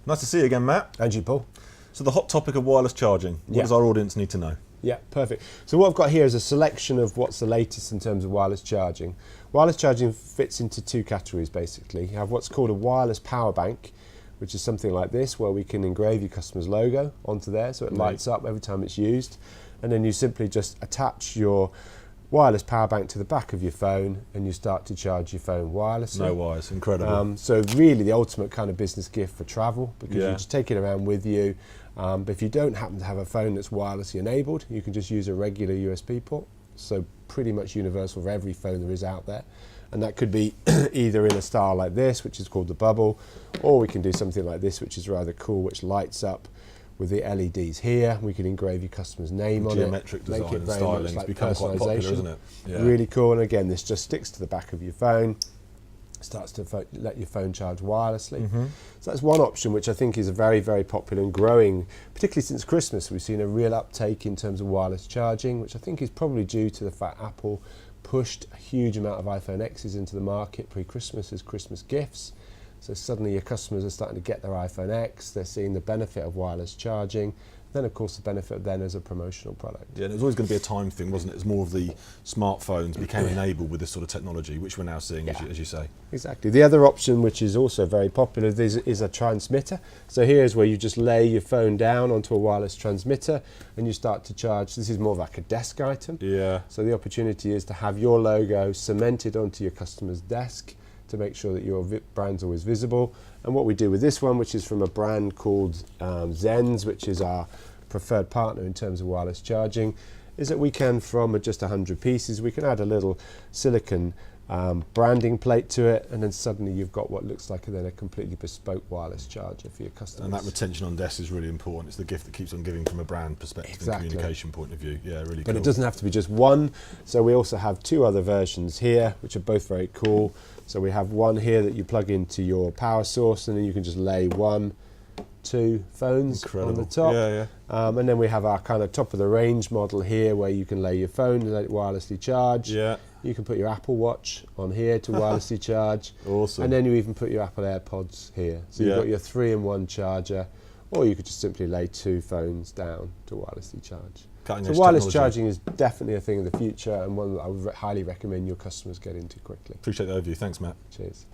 Nice to see you again, Matt. And you, Paul. So the hot topic of wireless charging. What does our audience need to know? Yeah, perfect. So what I've got here is a selection of what's the latest in terms of wireless charging. Wireless charging fits into two categories, basically. You have what's called a wireless power bank, which is something like this, where we can engrave your customer's logo onto there so it lights up every time it's used. And then you simply just attach your wireless power bank to the back of your phone and you start to charge your phone wirelessly. No wires, incredible. So really the ultimate kind of business gift for travel, because you just take it around with you. But if you don't happen to have a phone that's wirelessly enabled, you can just use a regular USB port. So pretty much universal for every phone there is out there. And that could be either in a style like this, which is called the bubble, or we can do something like this, which is rather cool, which lights up with the LEDs here. We can engrave your customer's name on it. Geometric design and styling has become quite popular, isn't it? Yeah. Really cool. And again, this just sticks to the back of your phone, starts to let your phone charge wirelessly. So that's one option, which I think is very, very popular and growing, particularly since Christmas. We've seen a real uptake in terms of wireless charging, which I think is probably due to the fact Apple pushed a huge amount of iPhone X's into the market pre-Christmas as Christmas gifts. So suddenly your customers are starting to get their iPhone X, they're seeing the benefit of wireless charging, then of course the benefit then as a promotional product. Yeah, and it was always going to be a time thing, wasn't it? As more of the smartphones became enabled with this sort of technology, which we're now seeing, as you say. Exactly. The other option, which is also very popular, is a transmitter. So here's where you just lay your phone down onto a wireless transmitter and you start to charge. This is more like a desk item. Yeah. So the opportunity is to have your logo cemented onto your customer's desk to make sure that your brand's always visible. And what we do with this one, which is from a brand called Zenz, which is our preferred partner in terms of wireless charging, is that we can, from just 100 pieces, we can add a little silicon branding plate to it, and then suddenly you've got what looks like then a completely bespoke wireless charger for your customers. And that retention on desk is really important. It's the gift that keeps on giving from a brand perspective and communication point of view. Yeah, really cool. But it doesn't have to be just one. So we also have two other versions here, which are both very cool. So we have one here that you plug into your power source, and then you can just lay 1, 2 phones on the top. And then we have our kind of top of the range model here, where you can lay your phone and let it wirelessly charge. You can put your Apple Watch on here to wirelessly charge. Awesome. And then you even put your Apple AirPods here. So you've got your 3-in-1 charger, or you could just simply lay 2 phones down to wirelessly charge. So wireless charging is definitely a thing of the future, and one that I would highly recommend your customers get into quickly. Appreciate the overview. Thanks, Matt. Cheers.